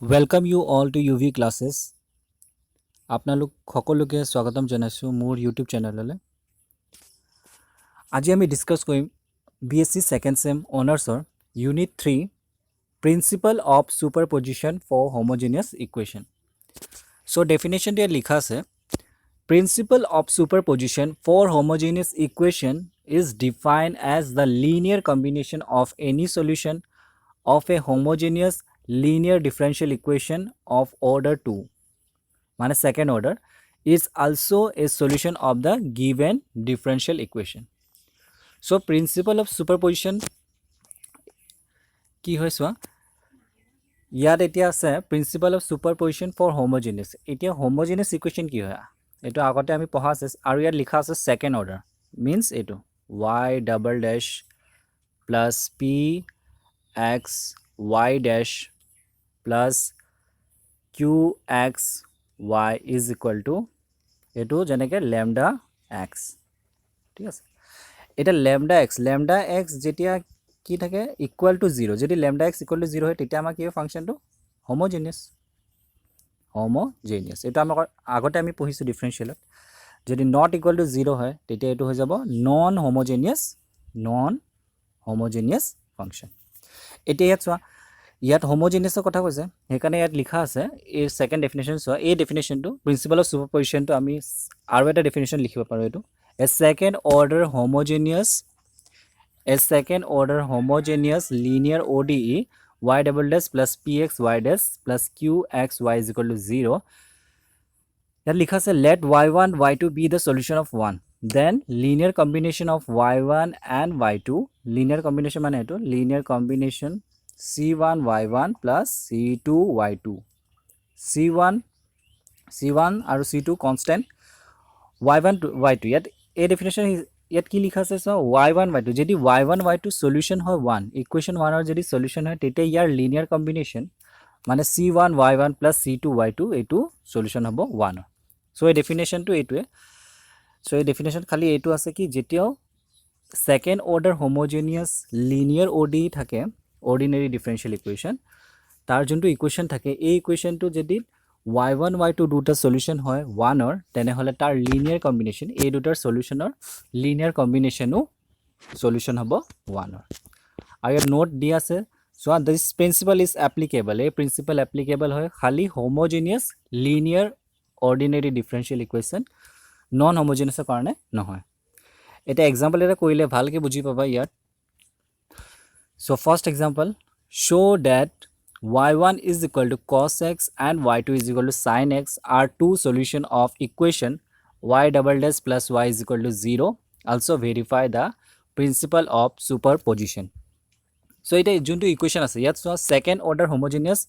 Welcome you all to UV classes. আপোনালোক সকলোকে স্বাগতম জনাইছো মোৰ YouTube চেনেললৈ। আজি আমি ডিসকাস কৰিম BSc সেকেন্ড সেম অনাৰ্সৰ unit 3 principle of superposition for homogeneous equation. So definition দিয়া লিখা আছে principle of superposition for homogeneous equation is defined as the linear combination of any solution of a homogeneous linear differential equation of order 2 মানে second order is also a solution of the given differential equation. So principle of superposition কি হয় সোয়া ইয়াত এতিয়া আছে principle of superposition for homogeneous এতিয়া homogeneous equation কি হয় এটো আগতে আমি পঢ়া আছে আৰু ইয়াত লিখা আছে second order means এটো y double dash plus p x y dash plus qx y is equal to এটো যেনেকে lambda x ঠিক আছে এটা lambda x যেতিয়া কি থাকে equal to 0 যদি lambda x equal to 0 হয় তেতিয়া আমাৰ কি হয় ফাংশনটো homogeneous এটা আমাৰ আগতে আমি পঢ়িছো ডিফাৰেনশিয়েলত যদি not equal to 0 হয় তেতিয়া এটো হৈ যাব non homogeneous ফাংশন এতিয়া ইয়াত চোৱা ইয়াত হোমোজেনিয়াছৰ কথা কৈছে হেকানে ইয়াত লিখা আছে এই সেকেন্ড ডেফিনিশন সো এই ডেফিনিশনটো প্ৰিন্সিপল অফ সুপাৰপজিশনটো আমি আৰু এটা ডেফিনিশন লিখিব পাৰো এটো a second order homogeneous linear ODE y double dash plus px y dash plus qx y is equal to 0 ইয়াত লিখা আছে let y1 y2 be the solution of 1 then linear combination of y1 and y2 linear combination মানে এটো linear combination c1 y1 plus c2 y2 c1 আৰু c2 constant y1 y2 ইয়াত এই definition ইয়াত কি লিখা আছে y1 y2 যদি y1 y2 সলিউশন হয় 1 ইকুৱেশ্যন 1 ৰ যদি সলিউশন হয় তেতিয়া ইয়াৰ লিনিয়াৰ কম্বিনেশন মানে c1 y1 plus c2 y2 এটো সলিউশন হ'ব 1 সো এই ডেফিনিশনটো এটোৱে সো এই ডেফিনিশন খালি এটো আছে কি যেতিয়াও সেকেন্ড অৰ্ডাৰ হোমোজেনিয়াছ লিনিয়াৰ ODE থাকে ordinary differential equation তাৰ যোনটো ইকুৱেশ্যন থাকে এই ইকুৱেশ্যনটো যদি y1 y2 দুটা সলিউশন হয় 1 অৰ তেনে হলে তাৰ লিনিয়াৰ কম্বিনেশন এই দুটাৰ সলিউশনৰ লিনিয়াৰ কম্বিনেশনও সলিউশন হ'ব 1 অৰ আৰু ইয়াত নোট দি আছে so this principle is applicable এই প্ৰিন্সিপল এপ্লিকেবল হয় খালি homogeneous linear ordinary differential equation non হোমোজেনিয়াছৰ কাৰণে নহয় এটা এক্সাম্পল এটা কৰিলে ভালকে বুজি পাবা ইয়াত So first example, show that y1 is equal to cos x and y2 is equal to sin x are two solution of equation y double dash plus y is equal to 0. Also verify the principle of superposition. So it is junto equation ase yat so second order homogeneous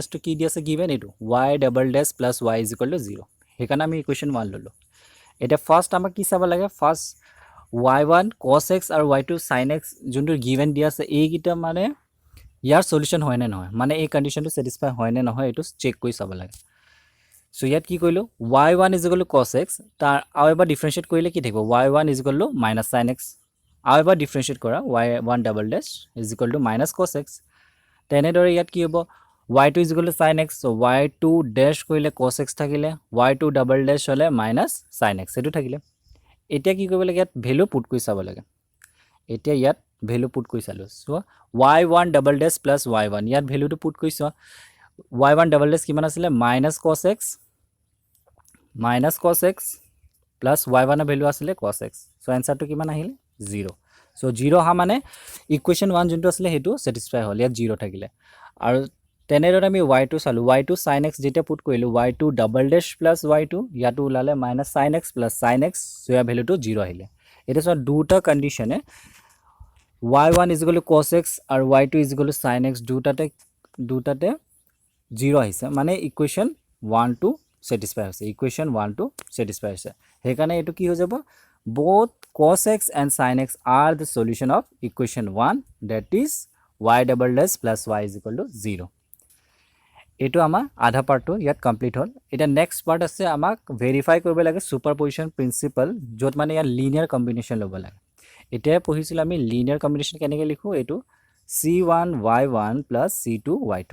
to ki diase given etu y double dash plus y is equal to 0. Hekana ami equation 1 lolo. Eta first amak ki saba lage first y1 cos x আৰু y2 sin x যোনটো given দিয়া আছে এই কিটা মানে ইয়াৰ solution হয় নে নহয় মানে এই কন্ডিশনটো স্যাটিসফাই হয় নে নহয় এটো চেক কৰি চাব লাগে সো ইয়াত কি কইলো y1 cos x তাৰ আৰু এবাৰ ডিফাৰেন্সিয়েট কৰিলে কি থাকিব y1 sin x আৰু এবাৰ ডিফাৰেন্সিয়েট কৰা y1 double dash cos x তেনেদৰে ইয়াত কি হ'ব y2 sin x so y2 dash কৰিলে cos x থাকিলে y2 double dash হলে sin x এটো থাকিলে এতিয়া কি কৰিব লাগে ইয়াত ভ্যালু পুট কৰি চাব লাগে এতিয়া ইয়াত ভ্যালু পুট কৰি চালো so y1 double dash plus y1 ইয়াত ভ্যালুটো পুট কৰিছো y1 double dash কিমান আছিল cos x plus y1 এর ভ্যালু আছিল cos x সো आंसरটো কিমান আহিল 0 সো 0 হা মানে ইকুৱেশ্যন 1 যোনটো আছিল হেতু স্যাটিসফাই হল ইয়াত 0 থাকিলে আৰু তেনেদৰে আমি y2 চালো y2 sin x যেটা পুট কৰিলো y2 double dash plus y2 ইয়াটো উলালে sin x plus sin x so ইয়াৰ ভ্যালুটো 0 আহিলে এটা সব দুটা কন্ডিশনে y1 cos x আৰু y2 sin x দুটাতে 0 আহিছে মানে ইকুৱেশ্যন 1 টু স্যাটিসফাই হৈছে ইকুৱেশ্যন 1 টু স্যাটিসফাই হৈছে হেকানে এটো কি হৈ যাব both cos x and sin x are the solution of equation 1 that is y double dash plus y is equal to 0 এটো আমাৰ আধা পাৰ্টটো ইয়াত কমপ্লিট হল এটা নেক্সট পাৰ্ট আছে আমাক ভেৰিফাই কৰিব লাগে সুপাৰপজিশন প্ৰিন্সিপল যত মানে ইয়াৰ লিনিয়াৰ কম্বিনেশন লব লাগে এতিয়া পঢ়িছিল আমি লিনিয়াৰ কম্বিনেশন কেনেকৈ লিখো এটো c1 y1 plus c2 y2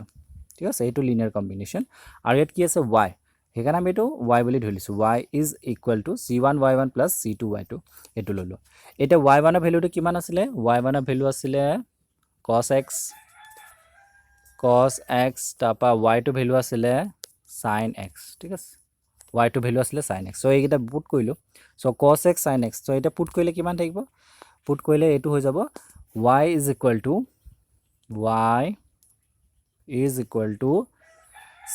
ঠিক আছে এইটো লিনিয়াৰ কম্বিনেশ্যন আৰু ইয়াত কি আছে y সেইকাৰণে আমি এইটো y বুলি ধৰি লৈছোঁ y is equal to c1 y1 plus c2 y2 এইটো ল'লোঁ এতিয়া y1 ৰ ভেলুটো কিমান আছিলে y1 ৰ ভেলু আছিলে cos x তাৰপৰা y2 ভেলু আছিলে sin x ঠিক আছে y2 ভেলু আছিলে sin x সো এইকেইটা পুট কৰিলোঁ so cos x sin x so এটা পুট কৰিলে কিমান থাকিব পুট কৰিলে এইটো হৈ যাব y is equal to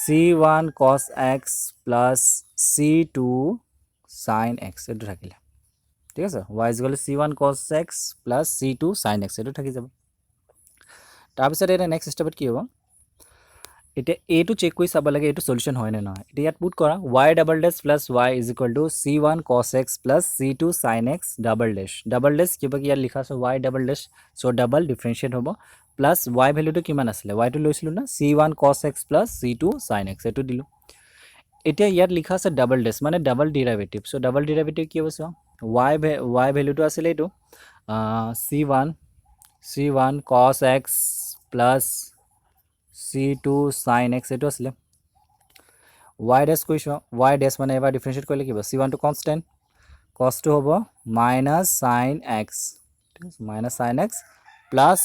c1 cos x plus c2 sin x এইটো থাকিলে ঠিক আছে y is equal to c1 cos x plus c2 sin x এইটো থাকি যাব তাৰপিছত এটা নেক্সট ষ্টেপত কি হ'ব এতিয়া এইটো চেক কৰি চাব লাগে এইটো সলিউশন হয় নে নহয় এতিয়া ইয়াত পুট কৰা y double dash plus y is equal to c1 cos x plus c2 sin x double dash কিবা কি ইয়াত লিখা আছে y double dash so double differentiate হ'ব প্লাস y ভ্যালুটো কিমান আছিলে y টো লৈছিলো না c1 cos x plus c2 sin x এটো দিলো এতিয়া ইয়াত লিখা আছে ডাবল ডেশ মানে double derivative so double derivative কি হ'ব y ভ্যালুটো আছিল এটো c1 cos x plus c2 sin x এটো আছিল y dash কৈছো y dash মানে এবাৰ ডিফাৰেন্সিয়েট কৰিলে কি হ'ব c1 টো কনস্ট্যান্ট cos টো হ'ব minus sin x ঠিক আছে minus sin x plus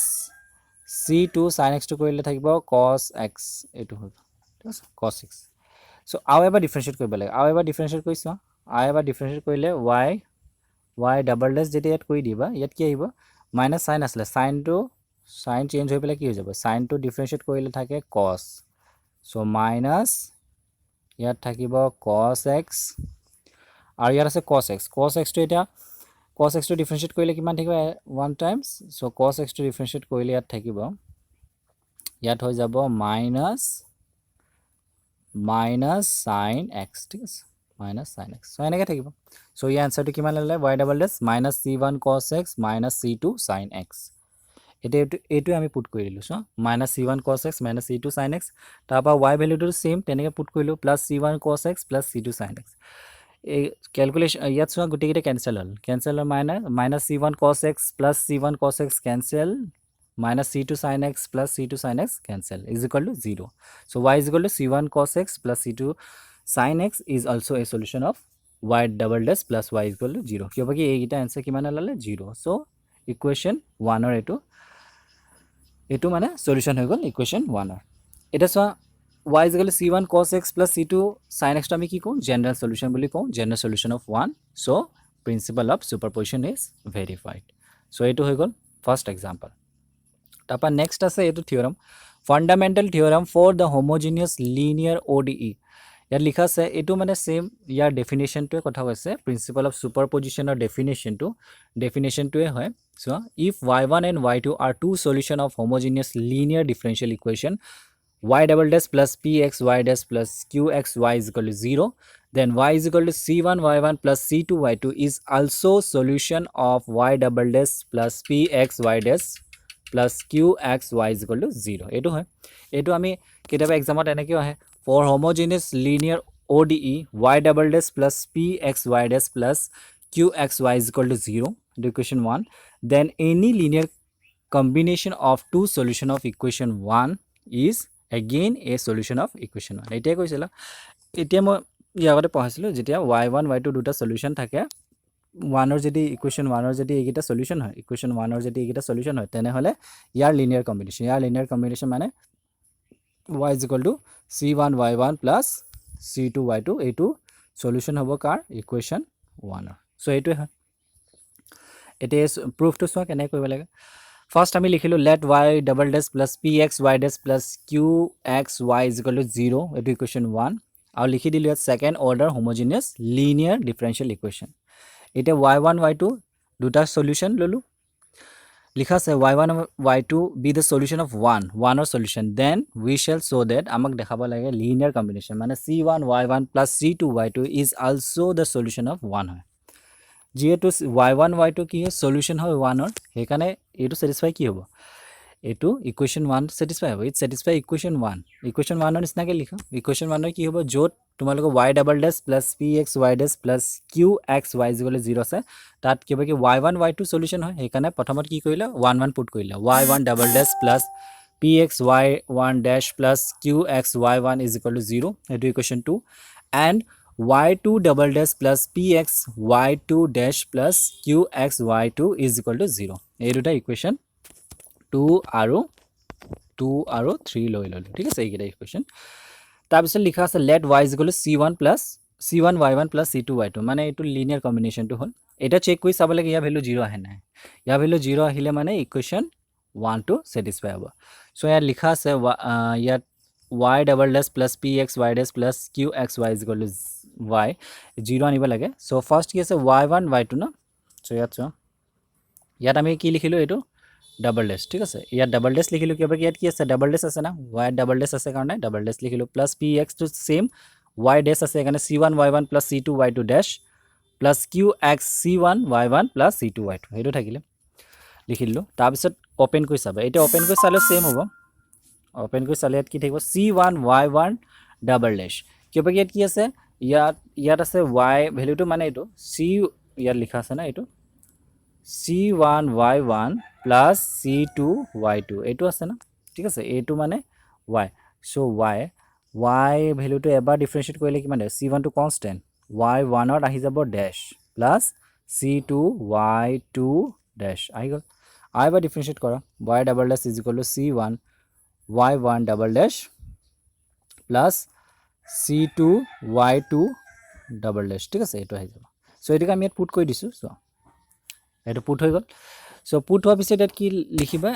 c2 sin x টো কৰিলে থাকিব cos x এটো হ'ব ঠিক আছে cos x সো আৰু এবাৰ ডিফাৰেন্সিয়েট কৰিব লাগে আৰু এবাৰ ডিফাৰেন্সিয়েট কৰিছো আৰু এবাৰ ডিফাৰেন্সিয়েট কৰিলে y ডাবল ডেশ যেতিয়া ইয়াত কৰি দিবা ইয়াত কি আহিব মাইনাস sin আসলে sin চেঞ্জ হৈ পেলাই কি হৈ যাব sin টো ডিফাৰেন্সিয়েট কৰিলে থাকে cos সো মাইনাস ইয়াত থাকিব cos x আৰু ইয়াত আছে cos x টো এটা cos x টো ডিফাৰেন্সিয়েট কৰিলে কিমান থাকিব 1 টাইমস সো cos x টো ডিফাৰেন্সিয়েট কৰিলে ইয়াত থাকিব ইয়াত হৈ যাব মাইনাস sin x ঠিক আছে minus sin x সো এনেকৈ থাকিব সো এই আনসাৰটো কিমান ল'লে y ডাবল ডেশ minus c1 cos x minus c2 sin x এইটো আমি পুট কৰি দিলো so minus c1 cos x minus c2 sin x তাৰপা y ভ্যালুটো সেম তেনেকৈ পুট কৰিলো plus c1 cos x plus c2 sin x এই calculation ইয়াত সো গুটিকেইটা ক্যান্সেল হ'ল minus c1 cos x plus c1 cos x cancel minus c2 sin x plus c2 sin x cancel is equal to 0 so y is equal to c1 cos x plus c2 sin x is also a solution of y double dash plus y is equal to 0 কিয় বাকি এইটা answer কিমান লালে 0 so equation 1 or এটো মানে solution হৈ গল equation 1 or এটা so y is equal to c1 cos x plus c2 sin x টো আমি কি কও জেনারেল সলিউশন বুলি কও general solution of 1 so principle of superposition is verified so এটো হৈ গল ফার্স্ট एग्जांपल তারপর নেক্সট আছে এটো theorem fundamental theorem for the homogeneous linear ODE ইয়াত লিখা আছে এটো মানে সেম ইয়াৰ ডেফিনিশনটোৱে কথা কৈছে প্ৰিন্সিপল অফ সুপাৰপজিশনৰ ডেফিনিশনটোৱে হয় so if y1 and y2 are two solution of homogeneous linear differential equation y double dash plus pxy dash plus qxy is equal to 0 then y is equal to c1 y1 plus c2 y2 is also solution of y double dash plus pxy dash plus qxy is equal to 0 এটো হয় এটো আমি কিতাবে এক্সামত এনেকৈ আহে for homogeneous linear ODE y double dash plus pxy dash plus qxy is equal to 0 equation 1 then any linear combination of two solution of equation 1 is again a solution of equation 1 এটাই কৈছিল এতিয়া মই ইয়াতে পঢ়াইছিলো যেতিয়া y1 y2 দুটা solution থাকে 1 or যদি equation 1 or যদি এইটা সলিউশন হয় equation 1 or যদি এইটা সলিউশন হয় তেনে হলে ইয়াৰ লিনিয়াৰ কম্বিনেশন মানে y is equal to c1 y1 plus c2 y2 এইটো সলিউশন হ'ব কাৰ ইকুৱেশ্যন 1 সো এইটো হয় এতে প্ৰুফটো সো কেনে কৰিব লাগে ফার্স্ট আমি লিখিলো let y double dash plus pxy dash plus qxy is equal to 0 এইটো ইকুৱেশ্যন 1 আৰু লিখি দিলো second order homogeneous linear differential equation এটা y1 y2 দুটা সলিউশন ললো লিখা আছে y1 y2 be the solution of one or solution then we shall show that আমাক দেখাব লাগে linear combination মানে c1 y1 plus c2 y2 is also the solution of one হয় যেহেতু y1 y2 কি হয় সলিউশন হয় 1 or সেইকাৰণে এটো স্যাটিসফাই কি হ'ব এইটো ইকুৱেশ্যন 1 satisfy হ'ব ইট satisfy ইকুৱেশ্যন 1 ইকুৱেশ্যন 1 ৰ নিচিনাকৈ লিখা ইকুৱেশ্যন 1 ৰ কি হ'ব য'ত তোমালোকৰ y ডাবল ডেছ প্লাছ pxy ডেছ প্লাছ qxy 0 আছে তাত কিবা কি y1 y2 সলিউশন হয় সেইকাৰণে প্ৰথমত কি কৰিলা 1 1 পুট কৰিলা y1 ডাবল ডেছ প্লাছ pxy1 ডেছ প্লাছ qxy1 0 এইটো equation 2 and y2 double dash plus pxy2 dash plus qxy2 0 এই দুটা ইকুৱেশ্যন 2 আৰু 3 লৈ ললো ঠিক আছে এইকেইটা ইকুৱেশ্যন তাৰপিছত লিখা আছে let y c1 plus c1y1 plus c2y2 মানে এইটো লিনিয়াৰ কম্বিনেশ্যনটো হ'ল এটা চেক কৰি চাব লাগে ইয়াৰ ভ্যালু 0 আহে নাই ইয়াৰ ভ্যালু 0 আহিলে মানে ইকুৱেশ্যন 1 টো স্যাটিসফাই হ'ব সো ইয়াত লিখা আছে ইয়াত y double dash plus pxy dash plus qxy y 0 আনিব লাগে সো ফার্স্ট কি আছে y1 y2 ন সো ইয়াত আমি কি লিখিলো এটো ডাবল ডেশ ঠিক আছে ইয়াত ডাবল ডেশ লিখিলো কিবা ইয়াত কি আছে ডাবল ডেশ আছে না y ডাবল ডেশ আছে কাৰণে ডাবল ডেশ লিখিলো plus px to same y ডেশ আছে কাৰণে c1 y1 plus c2 y2 ডেশ plus qx c1 y1 plus c2 y2 হেটো থাকিলে লিখিলো তাৰ পিছত ওপেন কৰি চাবা এটা ওপেন কৰি চালে সেম হ'ব ওপেন কৰি চালে ইয়াত কি থাকিব c1 y1 ডাবল ডেশ কিবা ইয়াত কি আছে ইয়াত আছে y ভ্যালুটো মানে এটো c ইয়াত লিখা আছে না এটো c1 y1 plus c2 y2 এটো আছে না ঠিক আছে এটো মানে y সো y ভ্যালুটো এবাৰ ডিফাৰেন্সিয়েট কৰিলে কি মানে c1 টো কনস্ট্যান্ট y1 ত আহি যাব dash plus c2 y2 dash আহি গল আইবা ডিফাৰেন্সিয়েট কৰা y double dash c1 y1 double dash plus c2 y2 double dash ঠিক আছে এটো আহি যাব সো এটাকে আমি ইয়াত পুট কৰি দিছো সো এটো পুট হৈ গল সো পুট হোৱাৰ পিছত ইয়াত কি লিখিবা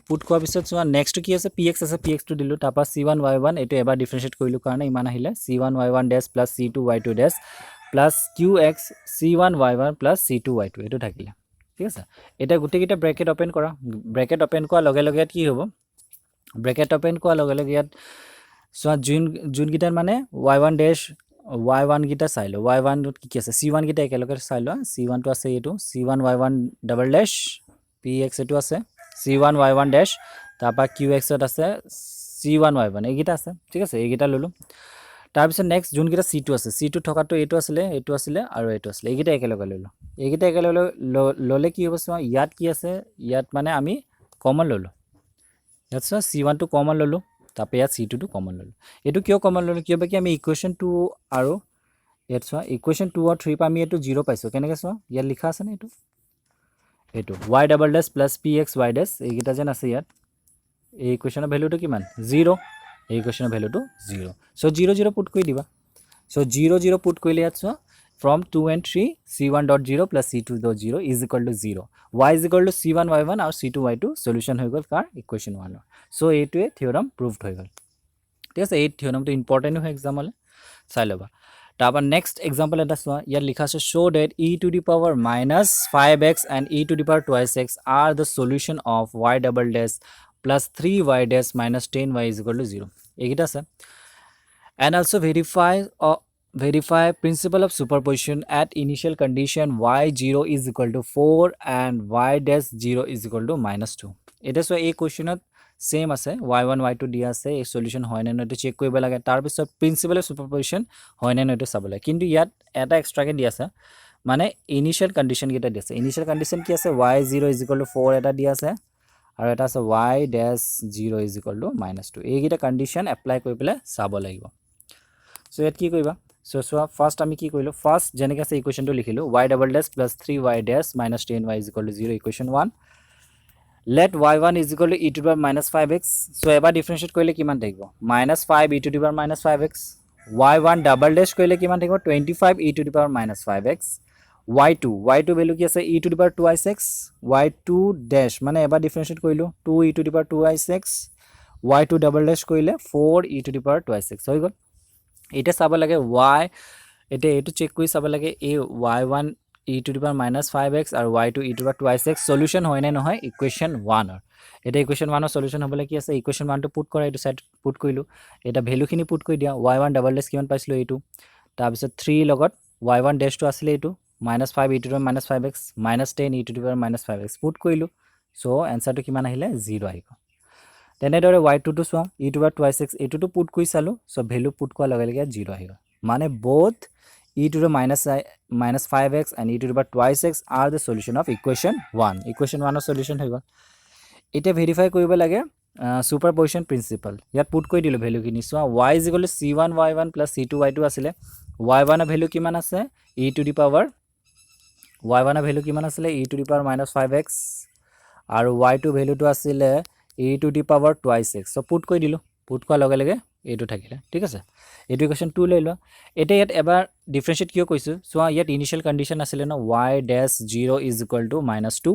পুট কৰাৰ পিছত চোৱা নেক্সট কি আছে px আছে px টো দিলো তাৰপা c1 y1 এটো এবাৰ ডিফাৰেন্সিয়েট কৰিলো কাৰণে ইমান আহিলে c1 y1 dash plus c2 y2 dash plus qx c1 y1 plus c2 y2 এটো থাকিলে ঠিক আছে এটা গুটেকিটা ব্র্যাকেট ওপেন কৰা ব্ৰ্যাকেট ওপেন কৰা লগে লগে ইয়াত কি হ'ব ব্ৰ্যাকেট ওপেন কৰা লগে লগে ইয়াত চোৱা জুন গিটাৰ মানে y1 ড্যাশ y1 গিটা চাইলো y1 ত কি আছে c1 গিটা একেলগে চাইলো c1 টো আছে এটো c1 y1 double dash px এটো আছে c1 y1 ড্যাশ তাপা qx ত আছে c1 y1 এইগিটা আছে ঠিক আছে এইগিটা ললো তাৰ পিছত নেক্সট জুন গিটা c2 আছে c2 থকাটো এটো আছিল আৰু এটো আছিল এইগিটা একেলগে ললো এইগিটা একেলগে ললে কি হ'ব চোৱা ইয়াত কি আছে ইয়াত মানে আমি কমন ললো ইয়াত চোৱা c1 টো কমন ললো তাপে ইয়াত c2 টো কমন ললো এটো কিয় কমন ললো কিয় বাকি আমি ইকুৱেশ্যন 2 আৰু ইয়াত চোৱা ইকুৱেশ্যন 2 আৰু 3 পা আমি এটো 0 পাইছো কেনেকৈ চোৱা ইয়াত লিখা আছে না এটো y double dash plus px y dash এইগিটা যেন আছে ইয়াত এই ইকুৱেশ্যনৰ ভ্যালুটো কিমান 0 এই ইকুৱেশ্যনৰ ভ্যালুটো 0 সো 0 0 পুট কৰি দিবা সো 0 0 পুট কৰিলে ইয়াত চোৱা from 2 and 3 c1.0 plus c2.0 is equal to 0 y is equal to c1 y1 আৰু c2 y2 সলিউশন হৈ গল কাৰ ইকুৱেশ্যন 1 সো এইটোৱে থিওৰাম প্ৰুভড হৈ গল ঠিক আছে এই থিওৰামটো ইম্পৰ্টেন্ট হয় এক্সামলে চাই লবা তাৰপৰ নেক্সট এক্সাম্পল এটা চোৱা ইয়াত লিখা আছে show that e to the power minus 5x and e to the power twice x are the solution of y double dash plus 3y dash minus 10y is equal to 0 এইগিটা আছে and also verify principle of superposition at initial condition y0 is equal to 4 and y dash 0 is equal to minus 2 এটা so এই কোৱেশ্যনত same আছে y1 y2 দিয়া আছে এই solution হয় না নটো চেক কৰিব লাগে তাৰ পিছত প্ৰিন্সিপল অফ সুপাৰপজিশন হয় না নটো চাব লাগে কিন্তু ইয়াত এটা এক্সট্ৰাকে দিয়া আছে মানে ইনিশিয়াল কন্ডিশন গিটা দিয়া আছে ইনিশিয়াল কন্ডিশন কি আছে y0 4 এটা দিয়া আছে আৰু এটা আছে y dash 0 -2 এই গিটা কন্ডিশন এপ্লাই কৰি পেলে চাব লাগিব সো ইয়াত কি কৰিবা সো ফাৰ্স্ট আমি কি কৰিলো ফাৰ্স্ট যেনেকৈ আছে ইকুৱেশ্যনটো লিখিলো y double dash plus 3y dash minus 10y is equal to 0 equation 1 let y1 is equal to e to the power minus 5x so এবাৰ ডিফাৰেন্সিয়েট কৰিলে কিমান থাকিব minus 5 e to the power minus 5x y1 double dash কৰিলে কিমান থাকিব 25 e to the power minus 5x y2 value কি আছে e to the power 2x y2 dash মানে এবাৰ ডিফাৰেন্সিয়েট কৰিলো 2 e to the power 2x y2 double dash কৰিলে 4 e to the power 2x হৈ গল এটা চাব লাগে y এটা এটো চেক কৰি চাব লাগে এই y1 e to the power minus 5x আৰু y2 e to the power 2x solution হয় না নহয় ইকুৱেশ্যন 1 ৰ এটা ইকুৱেশ্যন 1 ৰ সলিউশন হ'বলে কি আছে ইকুৱেশ্যন 1 টো পুট কৰা এটো সাইড পুট কৰিলো এটা ভ্যালু খিনি পুট কৰি দিয়া y1 ডাবল ড্যাশ কিমান পাইছিলো এইটো তাৰ পিছত 3 লগত y1 ড্যাশ টো আছিল এইটো -5 e to the power -5x -10 e to the power -5x put কৰিলো সো আনসাৰটো কিমান আহিলে 0 আহিব তেনেদৰে y2 টো চোৱা e to the power 2x এইটোতো পুট কৰি চালো সো ভ্যালু পুট কৰা লগে লগে 0 আহিব মানে both e to the minus 5x and e to the power 2x are the solution of equation 1 equation 1 ৰ solution হৈ গল এটা ভেৰিফাই কৰিব লাগে সুপাৰপজিশন প্ৰিন্সিপাল ইয়াত পুট কৰি দিলো ভ্যালু কিনি চোৱা y c1y1 c2y2 আছিলে y1 ৰ ভ্যালু কিমান আছে e to the power y1 ৰ ভ্যালু কিমান আছিলে e to the power minus 5x আৰু y2 ভ্যালুটো আছিলে e to the power 2x so put কৰি দিলো পুট কৰা লগে লগে এইটো থাকিলে ঠিক আছে এইটো ইকুৱেশ্যন 2 লৈ লোৱা এটা ইয়াত এবাৰ ডিফাৰেন্সিয়েট কিয় কৈছো চোৱা ইয়াত ইনিশিয়াল কন্ডিশন আছিলে ন y dash 0 is equal to -2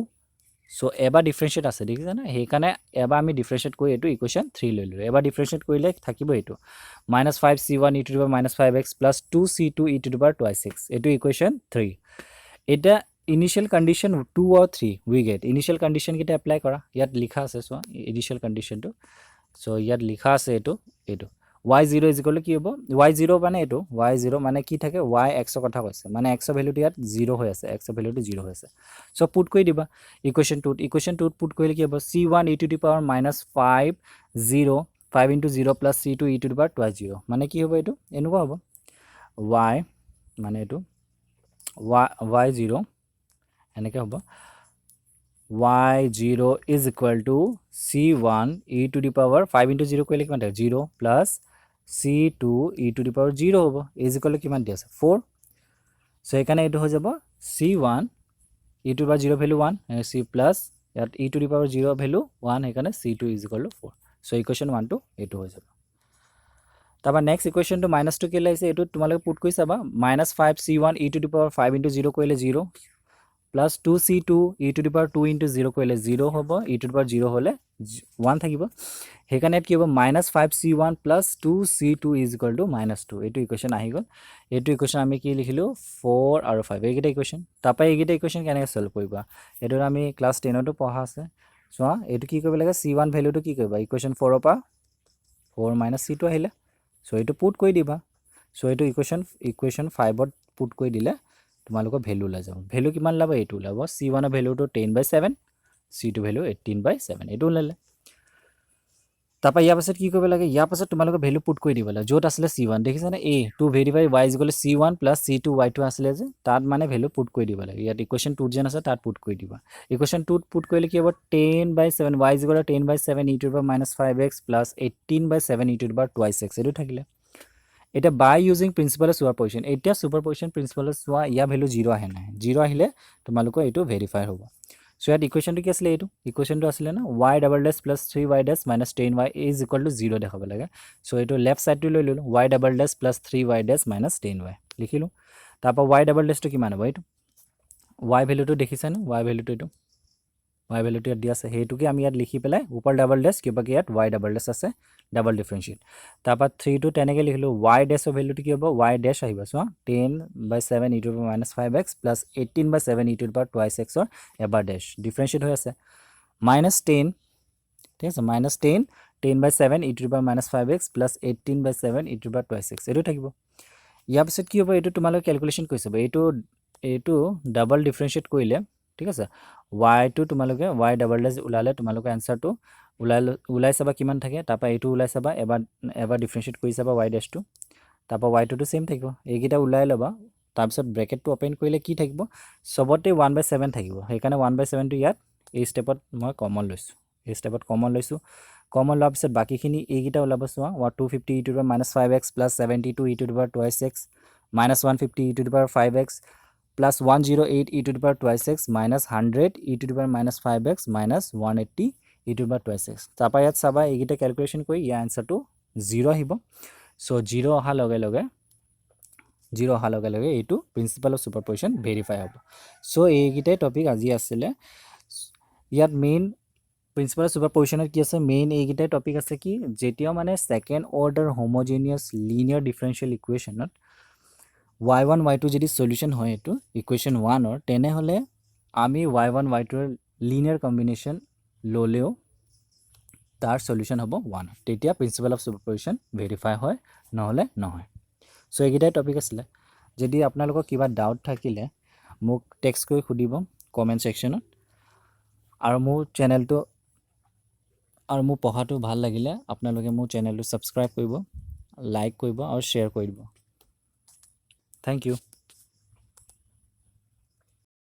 so এবাৰ ডিফাৰেন্সিয়েট আছে দেখিছা না হেকানে এবাৰ আমি ডিফাৰেন্সিয়েট কৰি এইটো ইকুৱেশ্যন 3 লৈ ললো এবাৰ ডিফাৰেন্সিয়েট কৰিলে থাকিব এইটো -5c1 e to the power -5x 2c2 e to the power 2x এইটো ইকুৱেশ্যন 3 এটা initial condition 2 or 3 we get initial condition kita apply kora yat likha ase so initial condition to so yat likha ase eto y0 is equal to ki hobo y0 mane eto y0 mane ki thake y x kotha koise mane x value to yat 0 hoy ase x value to 0 hoy ase so put koi diba equation 2 put koile ki hobo c1 e to the power -5 0 5 into 0 plus c2 e to the power 2 0 mane ki hobo eto enuko hobo y mane eto y0 এনেকে হ'ব y0 is equal to c1 e to the power 5 into 0 কইলে কিমান থাকে 0 plus c2 e to the power 0 হ'ব is equal to কিমান দি আছে 4 so এখানে এটো হৈ যাব c1 e to the power 0 value 1 c plus ইয়াত e to the power 0 value 1 এখানে c2 is equal to 4 so equation 1 টো এটো হৈ যাব তাবা নেক্সট ইকুৱেশ্যন টো -2 কে লাইছে এটো তোমালোকে পুট কৰি চাবা -5c1 e to the power 5 into 0 কইলে 0 plus 2c2 e to the power 2 into 0 কইলে 0 হবো e to the power 0 হলে 1 থাকিব হেকানে কি হবো -5c1 plus 2c2 is equal to -2 এটো ইকুৱেশ্যন আহি গল এটো ইকুৱেশ্যন আমি কি লিখিলো 4 আৰু 5 এইগিটা ইকুৱেশ্যন তাপা এইগিটা ইকুৱেশ্যন কেনেকৈ সলভ কৰিবা এটো আমি ক্লাস 10 তো পঢ়া আছে সোৱা এটো কি কৰিব লাগে c1 ভ্যালু তো কি কৰিবা ইকুৱেশ্যন 4 ৰ পা 4 c2 আহিলে সো এটো পুট কৰি দিবা সো এটো ইকুৱেশ্যন 5 ত পুট কৰি দিলে তোমালোকৰ ভ্যালু লা যাব ভ্যালু কিমান লাবা এটো লাব c1 ৰ ভ্যালু তো 10/7 c2 ভ্যালু 18/7 এটো লালে তাপা ইয়া পাছত কি কৰিব লাগে ইয়া পাছত তোমালোকৰ ভ্যালু পুট কৰি দিবলা যত আসলে c1 দেখিছা না a to verify y is equal to c1 plus c2 y2 আসলে যে তাত মানে ভ্যালু পুট কৰি দিব লাগে ইয়াত ইকুৱেশ্যন 2 যেন আছে তাত পুট কৰি দিবা ইকুৱেশ্যন 2 পুট কৰিলে কি হ'ব 10/7 y is equal to 10/7 e to the power -5x plus 18/7 e to the power 2x এটো থাকিলে এটা by using principle of superposition এটা superposition principle সোয়া ইয়া ভ্যালু 0 আহে না 0 আহিলে তোমালোকৰ এটো ভেৰিফাই হ'ব সো ইয়াত ইকুৱেশ্যন টো কি আছিল এটো ইকুৱেশ্যন টো আছিল না y double dash plus 3y dash minus 10y is equal to 0 দেখাব লাগে সো এটো লেফট সাইড টো লৈ ললো y double dash plus 3y dash minus 10y লিখিলো তাপা y double dash টো কিমান হ'ব এটো y ভ্যালু টো দেখিছা না y ভ্যালু টো এটো y ভ্যালু টো ইয়াত দি আছে হেতুকে আমি ইয়াত লিখি পেলাই ওপৰ ডাবল ডেশ কিবা কি ইয়াত y ডাবল ডেশ আছে ডাবল ডিফাৰেন্সিয়েট তাপা 3 টো তেনেকে লিখিলো y ডেশ ৰ ভ্যালু টো কি হ'ব y ডেশ আহিব so 10/7 e to the power -5x plus 18/7 e to the power 2x ৰ এবাৰ ডেশ ডিফাৰেন্সিয়েট হৈ আছে -10 ঠিক আছে -10 10/7 e to the power -5x plus 18/7 e to the power 2x এটো থাকিব ইয়াৰ পিছত কি হ'ব এটো তোমালোকে ক্যালকুলেশন কৰি চাবা এটো ডাবল ডিফাৰেন্সিয়েট কৰিলে ঠিক আছে y টো তোমালোকে y ডাবল ডেশ উলালে তোমালোকে আনসার টো উলাই চাবা কিমান থাকে তাপা এটো উলাই চাবা এবাৰ ডিফাৰেন্সিয়েট কৰি চাবা y ডেশ টো তাপা y টো সেম থাকিব এইগিটা উলাই লবা তাৰ পিছত ব্ৰ্যাকেট টো ওপেন কৰিলে কি থাকিব সবতে 1/7 থাকিব হেকানে 1/7 টো ইয়াত এই স্টেপত মই কমন লৈছো এই স্টেপত কমন লৈছো কমন লোৱাৰ পিছত বাকিখিনি এইগিটা উলাব সোৱা 250 e to the power -5x plus 72 e to the power 2x -150 e to the power 5x plus 108 e to the power 2x minus 100 e to the power -5x minus 180 e to the power 2x তাপা ইয়াত চাবা এইগিটা calculation কৰি ইয়াৰ answer টো 0 আহিব so 0 অহা লগে লগে এইটো প্ৰিন্সিপাল অফ সুপাৰপজিশন ভেৰিফাই হ'ব সো এইগিটা টপিক আজি আছিল ইয়াত মেইন প্ৰিন্সিপাল অফ সুপাৰপজিশনত কি আছে মেইন এইগিটা টপিক আছে কি যেতিয়া মানে second order homogeneous linear differential ইকুৱেশ্যনত y1 y2 যদি সলিউশন হয় এটো ইকুৱেশ্যন 1 ৰ তেনে হলে আমি y1 y2 ৰ লিনিয়াৰ কম্বিনেশন ললেও তাৰ সলিউশন হ'ব 1 তেতিয়া প্ৰিন্সিপাল অফ সুপাৰপজিশন ভেৰিফাই হয় নহলে নহয় সো এইগিটাই টপিক আছিল যদি আপোনালোকৰ কিবা ডাউট থাকিলে মোক টেক্সট কৰি খুদিব কমেন্ট সেকশনত আৰু মোৰ চেনেলটো আৰু মোৰ পঢ়াটো ভাল লাগিলে আপোনালোকে মোৰ চেনেলটো ছাবস্ক্ৰাইব কৰিব লাইক কৰিব আৰু শ্বেয়াৰ কৰি দিব থেংক ইউ